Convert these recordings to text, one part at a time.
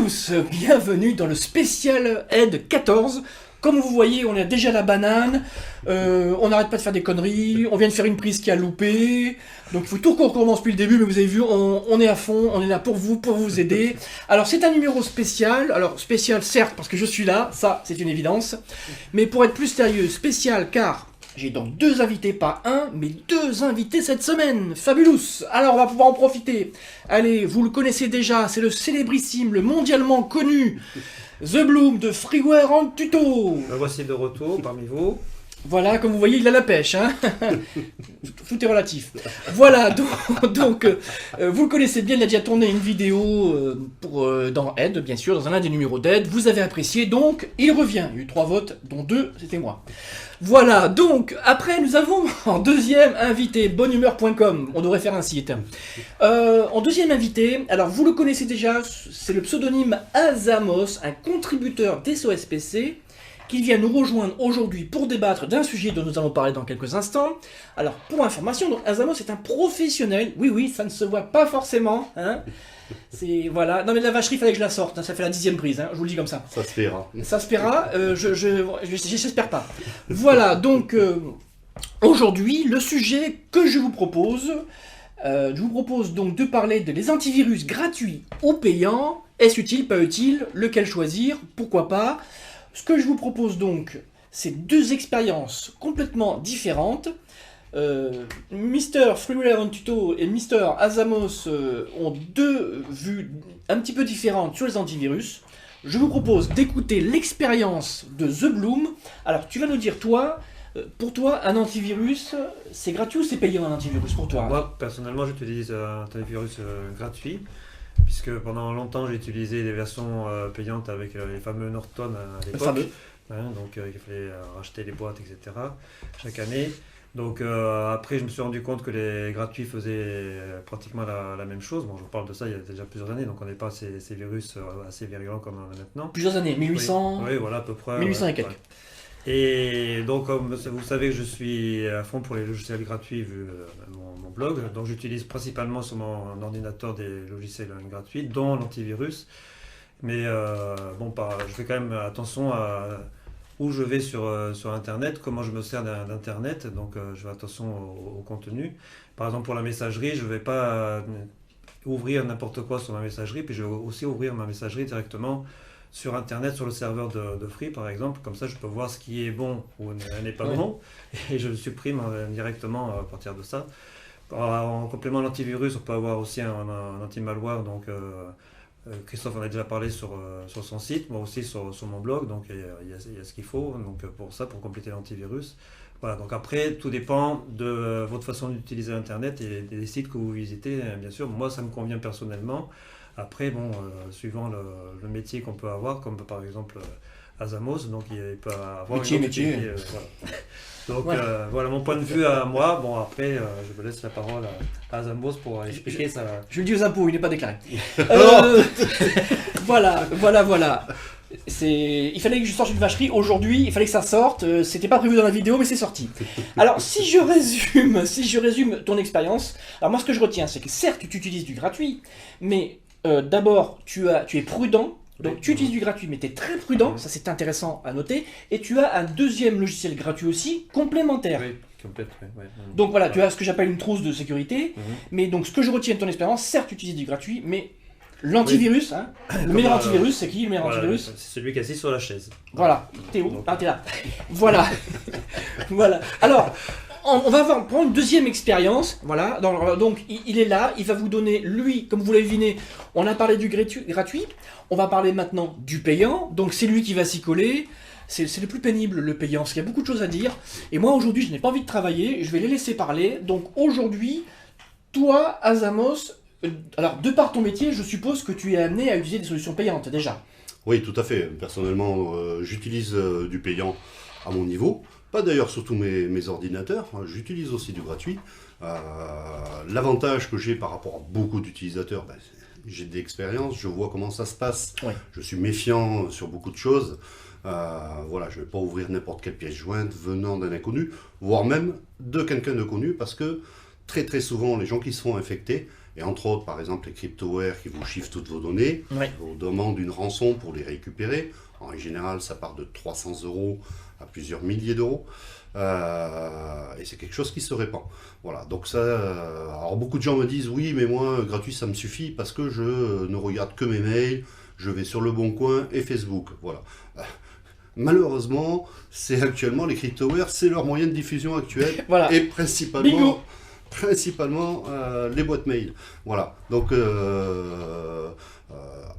tous, bienvenue dans le spécial Aide 14. Comme vous voyez, on a déjà la banane, on n'arrête pas de faire des conneries, on vient de faire une prise qui a loupé, donc il faut tout qu'on recommence depuis le début, mais vous avez vu, on est à fond, on est là pour vous aider. Alors c'est un numéro spécial, alors spécial certes parce que je suis là, ça c'est une évidence, mais pour être plus sérieux, spécial car j'ai donc deux invités, pas un, mais deux invités cette semaine, fabulous. Alors on va pouvoir en profiter. Allez, vous le connaissez déjà, c'est le célébrissime, le mondialement connu The Bloom de Freeware en tuto. Me voici de retour parmi vous. Voilà, comme vous voyez, il a la pêche, hein. Tout est relatif. Voilà, donc vous le connaissez bien, il a déjà tourné une vidéo dans Aide, bien sûr, dans un des numéros d'Aide. Vous avez apprécié, donc il revient. Il y a eu 3 votes, dont 2, c'était moi. Voilà, donc après nous avons en deuxième invité, bonhumeur.com, on devrait faire un site. En deuxième invité, alors vous le connaissez déjà, c'est le pseudonyme Azamos, un contributeur d'SOSPC, qui vient nous rejoindre aujourd'hui pour débattre d'un sujet dont nous allons parler dans quelques instants. Alors, pour information, donc, Azamos est un professionnel. Oui, ça ne se voit pas forcément. Hein. C'est, voilà. Non mais la vacherie, il fallait que je la sorte. Hein. Ça fait la 10e prise, hein. Je vous le dis comme ça. Ça se paiera. Ça se paiera, j'espère pas. Voilà, donc, aujourd'hui, le sujet que je vous propose donc de parler des antivirus gratuits ou payants. Est-ce utile, pas utile, lequel choisir, pourquoi pas. Ce que je vous propose donc, c'est deux expériences complètement différentes. Mr. Freeware on Tuto et Mr. Azamos ont deux vues un petit peu différentes sur les antivirus. Je vous propose d'écouter l'expérience de The Bloom. Alors, tu vas nous dire, toi, pour toi, un antivirus, c'est gratuit ou c'est payant un antivirus pour toi? Moi, personnellement, j'utilise un antivirus gratuit. Puisque pendant longtemps j'ai utilisé des versions payantes avec les fameux Norton à l'époque. Donc il fallait racheter les boîtes, etc. chaque année. Donc après je me suis rendu compte que les gratuits faisaient pratiquement la même chose. Bon, je vous parle de ça il y a déjà plusieurs années, donc on n'est pas ces virus assez virulents comme on a maintenant. Plusieurs années, 1800. Oui, voilà à peu près. 1800 et quelques. Ouais. Et donc, comme vous savez que je suis à fond pour les logiciels gratuits vu mon blog, donc j'utilise principalement sur mon ordinateur des logiciels gratuits, dont l'antivirus. Mais je fais quand même attention à où je vais sur Internet, comment je me sers d'Internet, donc je fais attention au contenu. Par exemple, pour la messagerie, je ne vais pas ouvrir n'importe quoi sur ma messagerie, puis je vais aussi ouvrir ma messagerie directement sur Internet, sur le serveur de Free par exemple, comme ça je peux voir ce qui est bon ou n'est pas bon, et je le supprime directement à partir de ça. En complément à l'antivirus, on peut avoir aussi un anti-malware, donc Christophe en a déjà parlé sur son site, moi aussi sur mon blog, donc il y a ce qu'il faut donc, pour compléter l'antivirus. Voilà, donc après, tout dépend de votre façon d'utiliser Internet et des sites que vous visitez, bien sûr. Moi, ça me convient personnellement. Après, suivant le métier qu'on peut avoir, comme par exemple Azamos, donc il peut avoir métier. Donc voilà mon point de vue à moi. Bon, après, je me laisse la parole à Azamos pour expliquer ça. Je le dis aux impôts, il n'est pas déclaré. Voilà. Il fallait que je sorte une vacherie aujourd'hui, il fallait que ça sorte, c'était pas prévu dans la vidéo mais c'est sorti. Alors si je résume ton expérience, alors moi ce que je retiens c'est que certes tu utilises du gratuit, mais d'abord tu es prudent, donc tu utilises du gratuit mais tu es très prudent, ça c'est intéressant à noter, et tu as un deuxième logiciel gratuit aussi, complémentaire. Oui, complète, ouais. Donc voilà, tu as ce que j'appelle une trousse de sécurité, mais donc ce que je retiens de ton expérience, certes tu utilises du gratuit, mais l'antivirus, le meilleur antivirus, c'est qui le meilleur antivirus? C'est celui qui est assis sur la chaise. Voilà, t'es où? Ah, t'es là. Voilà. Voilà. Alors, on va prendre une deuxième expérience. Voilà. Donc, il est là, il va vous donner, lui, comme vous l'avez deviné, on a parlé du gratuit, on va parler maintenant du payant. Donc, c'est lui qui va s'y coller. C'est le plus pénible, le payant, parce qu'il y a beaucoup de choses à dire. Et moi, aujourd'hui, je n'ai pas envie de travailler, je vais les laisser parler. Donc, aujourd'hui, toi, Azamos, alors, de par ton métier, je suppose que tu es amené à utiliser des solutions payantes, déjà. Oui, tout à fait. Personnellement, j'utilise du payant à mon niveau. Pas d'ailleurs sur tous mes ordinateurs. J'utilise aussi du gratuit. L'avantage que j'ai par rapport à beaucoup d'utilisateurs, j'ai de l'expérience, je vois comment ça se passe. Ouais. Je suis méfiant sur beaucoup de choses. Voilà, je ne vais pas ouvrir n'importe quelle pièce jointe venant d'un inconnu, voire même de quelqu'un de connu, parce que très souvent, les gens qui se font infecter, et entre autres, par exemple, les cryptoware qui vous chiffrent toutes vos données, Ouais. vous demandent une rançon pour les récupérer. En général, ça part de 300 € à plusieurs milliers d'euros. Et c'est quelque chose qui se répand. Voilà, donc ça. Alors beaucoup de gens me disent oui, mais moi, gratuit, ça me suffit parce que je ne regarde que mes mails, je vais sur Le Bon Coin et Facebook. Voilà. Malheureusement, c'est actuellement les cryptoware, c'est leur moyen de diffusion actuel Voilà. et Bingo. principalement les boîtes mail. Voilà. Donc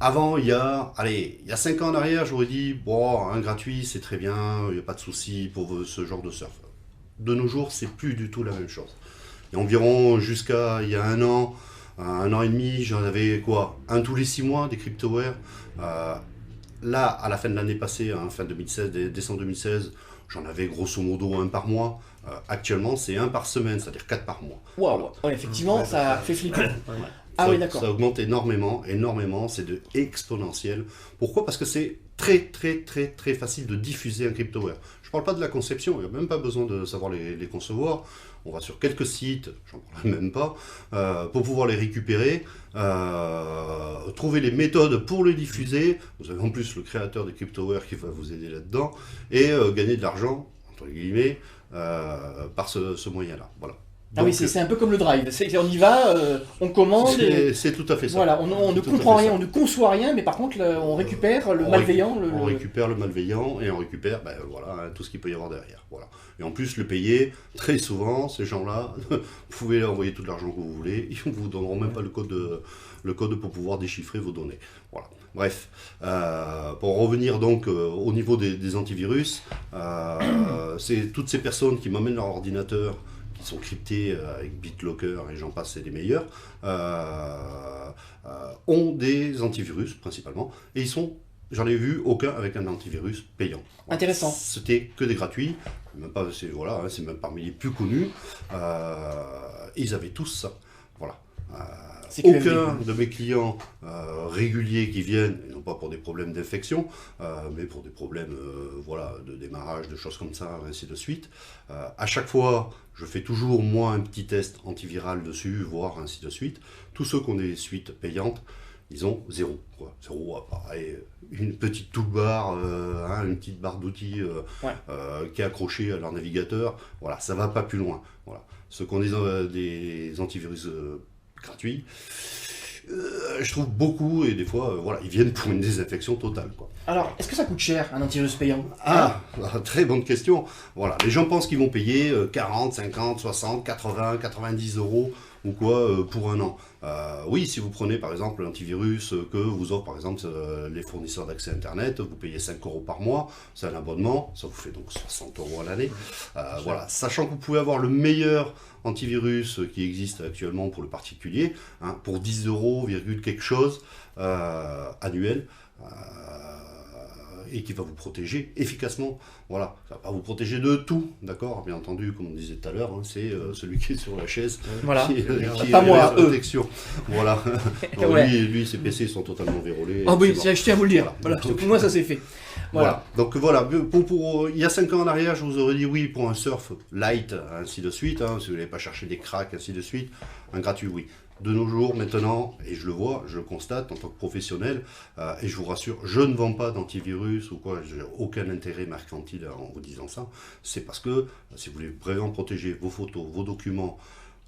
avant, il y a 5 ans en arrière, j'aurais dit bon, un gratuit, c'est très bien, il n'y a pas de souci pour ce genre de surf. De nos jours, c'est plus du tout la même chose. Et environ jusqu'à il y a un an et demi, j'en avais un tous les 6 mois des cryptoware. Là, à la fin de l'année passée, fin 2016, décembre 2016, j'en avais grosso modo un par mois. Actuellement, c'est un par semaine, c'est-à-dire 4 par mois. Waouh, ouais, effectivement, ça fait flipper. Ah Ça, oui, d'accord. ça augmente énormément, c'est de exponentiel. Pourquoi? Parce que c'est très très facile de diffuser un cryptoware. Je ne parle pas de la conception, il n'y a même pas besoin de savoir les concevoir. On va sur quelques sites, j'en parle même pas, pour pouvoir les récupérer, trouver les méthodes pour les diffuser. Vous avez en plus le créateur des cryptoware qui va vous aider là-dedans, et gagner de l'argent, entre guillemets, par ce moyen-là. Voilà. Ah oui, c'est un peu comme le drive. On y va, on commande. C'est tout à fait ça. Voilà, on ne comprend rien, on ne conçoit rien, mais par contre, on récupère le malveillant. On récupère le malveillant et on récupère tout ce qu'il peut y avoir derrière. Voilà. Et en plus, le payer, très souvent, ces gens-là, vous pouvez leur envoyer tout l'argent que vous voulez, ils ne vous donneront même pas le code pour pouvoir déchiffrer vos données. Voilà. Bref, pour revenir donc au niveau des antivirus, c'est toutes ces personnes qui m'amènent leur ordinateur, qui sont cryptés avec BitLocker et j'en passe, c'est les meilleurs, ont des antivirus principalement, et j'en ai vu aucun avec un antivirus payant. Voilà. Intéressant. C'était que des gratuits, c'est même parmi les plus connus, ils avaient tous ça. Voilà. Aucun de mes clients réguliers qui viennent, et non pas pour des problèmes d'infection, mais pour des problèmes de démarrage, de choses comme ça, ainsi de suite. À chaque fois, je fais toujours moi un petit test antiviral dessus, voire ainsi de suite. Tous ceux qui ont des suites payantes, ils ont zéro. Zéro, pareil, une petite toolbar, une petite barre d'outils qui est accrochée à leur navigateur. Voilà, ça va pas plus loin. Voilà. Ceux qui ont des antivirus gratuits, je trouve beaucoup, et des fois, ils viennent pour une désinfection totale, quoi. Alors, est-ce que ça coûte cher, un antivirus payant? Très bonne question. Voilà, les gens pensent qu'ils vont payer 40, 50, 60, 80, 90 € ou quoi pour un an. Oui, si vous prenez par exemple l'antivirus que vous offrent par exemple les fournisseurs d'accès Internet, vous payez 5 € par mois, c'est un abonnement, ça vous fait donc 60 € à l'année. Voilà, sachant que vous pouvez avoir le meilleur antivirus qui existe actuellement pour le particulier, pour 10 € quelque chose annuel. Et qui va vous protéger efficacement. Voilà, ça va pas vous protéger de tout, d'accord? Bien entendu, comme on disait tout à l'heure, c'est celui qui est sur la chaise qui pas est moi, la protection. Voilà. Ouais. Lui, ses PC sont totalement vérolés. Ah oui, je tiens à vous le dire. Voilà. Donc, Moi, ça c'est fait. Voilà. Donc voilà, il y a 5 ans en arrière, je vous aurais dit oui pour un surf light, ainsi de suite, si vous n'allez pas chercher des cracks, ainsi de suite, un gratuit, oui. De nos jours, maintenant, et je le vois, je le constate en tant que professionnel, et je vous rassure, je ne vends pas d'antivirus ou quoi, j'ai aucun intérêt mercantile en vous disant ça. C'est parce que si vous voulez vraiment protéger vos photos, vos documents,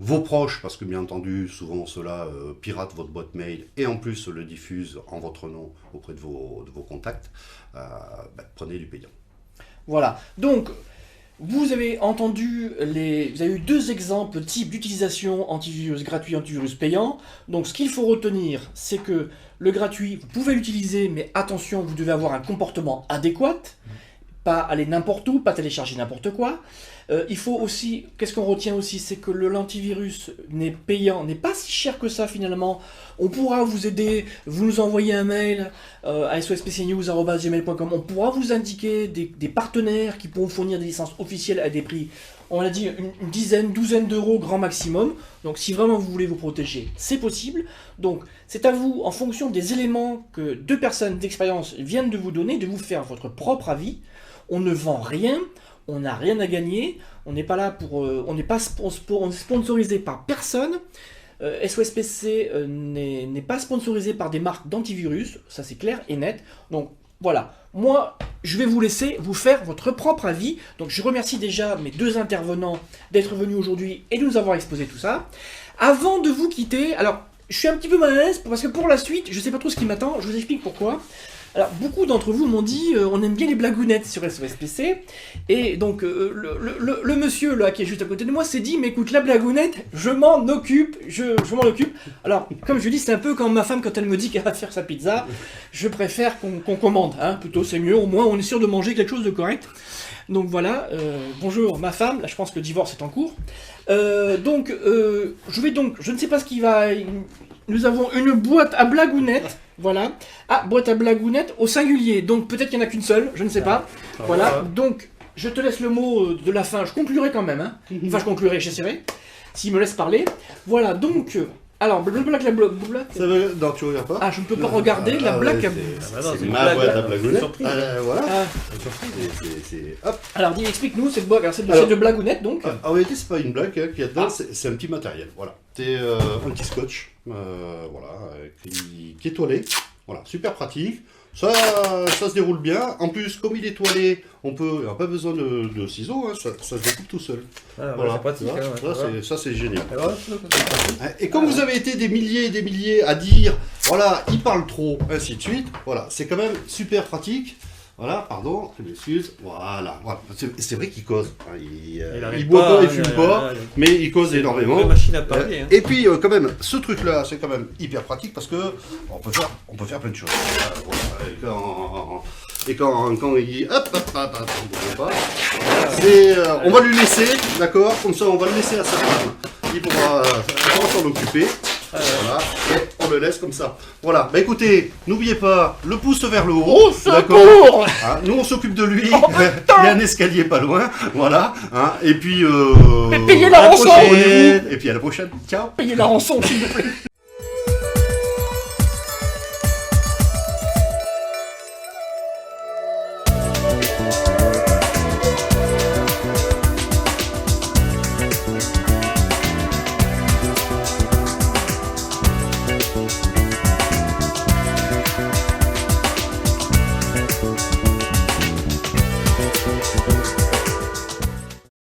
vos proches, parce que bien entendu, souvent ceux-là piratent votre boîte mail et en plus le diffusent en votre nom auprès de vos contacts, prenez du payant. Voilà. Donc, vous avez entendu, vous avez eu 2 exemples types d'utilisation antivirus gratuit, antivirus payant. Donc ce qu'il faut retenir, c'est que le gratuit, vous pouvez l'utiliser, mais attention, vous devez avoir un comportement adéquat. Pas aller n'importe où, pas télécharger n'importe quoi. Il faut aussi, qu'est-ce qu'on retient aussi, c'est que l'antivirus n'est payant, n'est pas si cher que ça finalement. On pourra vous aider, vous nous envoyez un mail à sospcnews@gmail.com. On pourra vous indiquer des partenaires qui pourront fournir des licences officielles à des prix, on l'a dit, une dizaine, douzaine d'euros grand maximum. Donc si vraiment vous voulez vous protéger, c'est possible. Donc c'est à vous, en fonction des éléments que 2 personnes d'expérience viennent de vous donner, de vous faire votre propre avis. On ne vend rien, on n'a rien à gagner, on n'est pas là pour, on n'est sponsorisé par personne. SOS PC n'est pas sponsorisé par des marques d'antivirus, ça c'est clair et net. Donc voilà, moi je vais vous laisser vous faire votre propre avis. Donc je remercie déjà mes 2 intervenants d'être venus aujourd'hui et de nous avoir exposé tout ça. Avant de vous quitter, alors je suis un petit peu mal à l'aise parce que pour la suite, je sais pas trop ce qui m'attend, je vous explique pourquoi. Alors, beaucoup d'entre vous m'ont dit on aime bien les blagounettes sur SOS PC, et donc le monsieur là qui est juste à côté de moi s'est dit mais écoute, la blagounette, je m'en occupe, je m'en occupe. Alors, comme je dis, c'est un peu comme ma femme quand elle me dit qu'elle va faire sa pizza, je préfère qu'on commande, hein, plutôt c'est mieux, au moins on est sûr de manger quelque chose de correct. Donc voilà, bonjour ma femme, là je pense que le divorce est en cours. Je ne sais pas ce qui va... Nous avons une boîte à blagounettes, voilà. Ah, boîte à blagounettes au singulier, donc peut-être qu'il n'y en a qu'une seule, je ne sais pas. Voilà, donc je te laisse le mot de la fin, je conclurai quand même, hein. Enfin je conclurai, j'essaierai, s'il me laisse parler. Voilà, donc... Alors, non, tu regardes pas. Ah, je ne peux pas regarder la blague. C'est ma boîte à blagounettes. Voilà. Hop. Alors, explique-nous cette boîte. Alors, c'est de blagounettes, donc. En réalité, c'est pas une blague qu'il y a dedans, c'est un petit matériel. Voilà. C'est un petit scotch, voilà, qui est toilé. Voilà, super pratique. Ça se déroule bien. En plus, comme il est toilé, on n'a pas besoin de ciseaux, hein, ça se découpe tout seul. Ah, voilà, c'est pratique. Ça, c'est génial. Et comme vous avez été des milliers et des milliers à dire, voilà, il parle trop, ainsi de suite, voilà, c'est quand même super pratique. Voilà, pardon, je m'excuse. Voilà. C'est vrai qu'il cause. Il boit pas, il fume pas, mais il cause énormément. C'est une machine à parler. Hein. Et puis, quand même, ce truc-là, c'est quand même hyper pratique parce que on peut faire plein de choses. Et quand il dit on va lui laisser, d'accord, comme ça on va le laisser à sa femme. Il pourra s'en occuper. Voilà, et on le laisse comme ça. Voilà, bah écoutez, n'oubliez pas, le pouce vers le haut, d'accord, hein, nous on s'occupe de lui, il y a un escalier pas loin, voilà, hein, et puis... Mais payez la rançon. Et puis à la prochaine, ciao. Payez la rançon, s'il vous plaît.